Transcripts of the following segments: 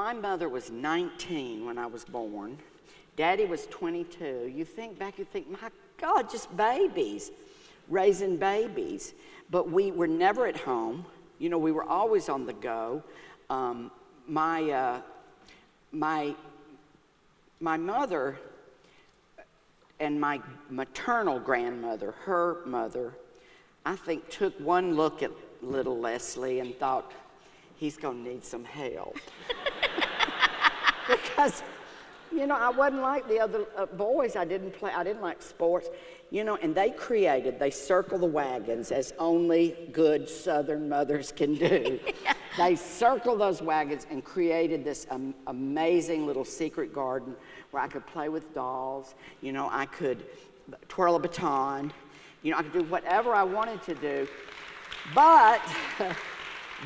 my mother was 19 when I was born. Daddy was 22. You think back, you think, my God, just babies, raising babies. But we were never at home. You know, we were always on the go. My mother and my maternal grandmother, her mother, I think took one look at little Leslie and thought, he's gonna need some help. Because, you know, I wasn't like the other boys. I didn't like sports, you know, and they circle the wagons as only good Southern mothers can do. They circled those wagons and created this amazing little secret garden where I could play with dolls. You know, I could twirl a baton. You know, I could do whatever I wanted to do. But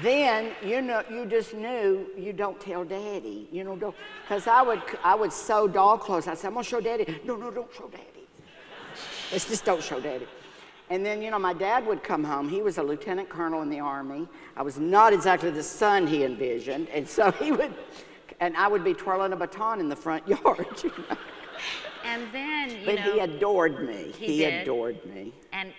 then, you know, you just knew you don't tell Daddy. You know, because I would sew doll clothes. I'd say, I'm gonna show Daddy. No, don't show Daddy. Let's just don't show Daddy. And then, you know, my dad would come home. He was a lieutenant colonel in the Army. I was not exactly the son he envisioned. And so and I would be twirling a baton in the front yard, you know. And then, but he adored me. He adored me. And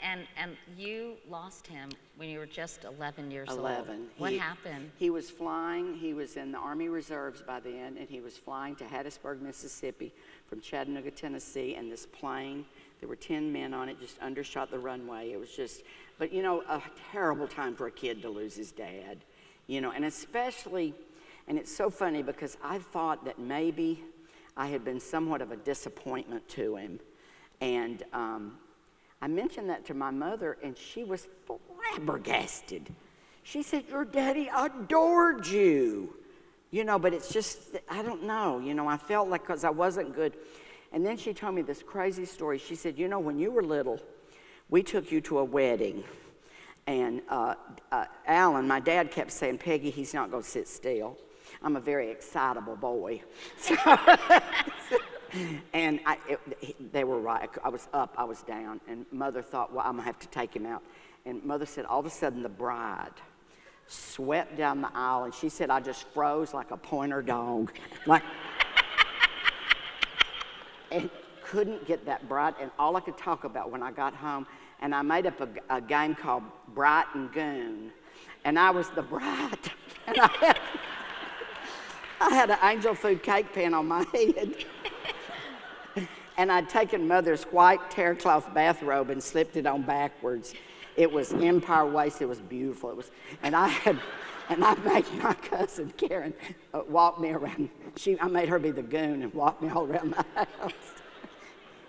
you lost him when you were just 11 years old. 11. What happened? He was flying. He was in the Army Reserves by then, and he was flying to Hattiesburg, Mississippi from Chattanooga, Tennessee, and this plane, there were 10 men on it, just undershot the runway. It was just, but you know, a terrible time for a kid to lose his dad, you know, and especially, and it's so funny because I thought that maybe I had been somewhat of a disappointment to him. And I mentioned that to my mother, and she was flabbergasted. She said, your daddy adored you. You know, but it's just, I don't know. You know, I felt like because I wasn't good. And then she told me this crazy story. She said, you know, when you were little, we took you to a wedding. And Alan, my dad kept saying, Peggy, he's not going to sit still. I'm a very excitable boy. And they were right. I was up, I was down. And Mother thought, well, I'm going to have to take him out. And Mother said, all of a sudden, the bride swept down the aisle. And she said, I just froze like a pointer dog. Like, and couldn't get that bride. And all I could talk about when I got home, and I made up a game called Bright and Goon. And I was the bride. And I had an angel food cake pan on my head. And I'd taken Mother's white terrycloth bathrobe and slipped it on backwards. It was empire waist. It was beautiful. It was, and I made my cousin Karen walk me around. I made her be the goon and walk me all around the house.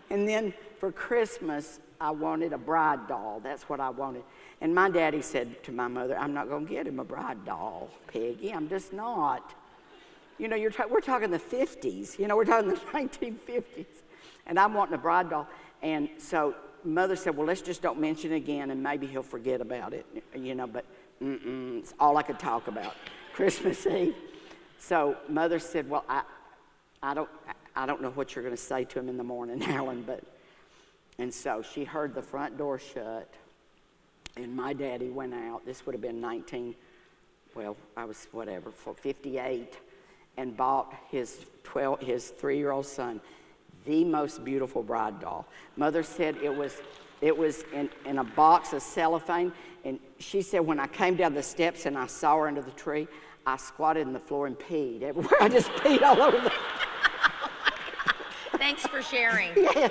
And then for Christmas, I wanted a bride doll. That's what I wanted. And my daddy said to my mother, I'm not going to get him a bride doll, Peggy. I'm just not. You know, we're talking the 50s. You know, we're talking the 1950s. And I'm wanting a bride doll. And so Mother said, well, let's just don't mention it again, and maybe he'll forget about it. You know, but it's all I could talk about, Christmas Eve. So Mother said, well, I don't know what you're going to say to him in the morning, Alan, but, and so she heard the front door shut, and my daddy went out. This would have been I was 58, and bought his 3-year-old son the most beautiful bride doll. Mother said it was in a box of cellophane, and she said when I came down the steps and I saw her under the tree, I squatted in the floor and peed everywhere. I just peed all over the Thanks for sharing. Yeah.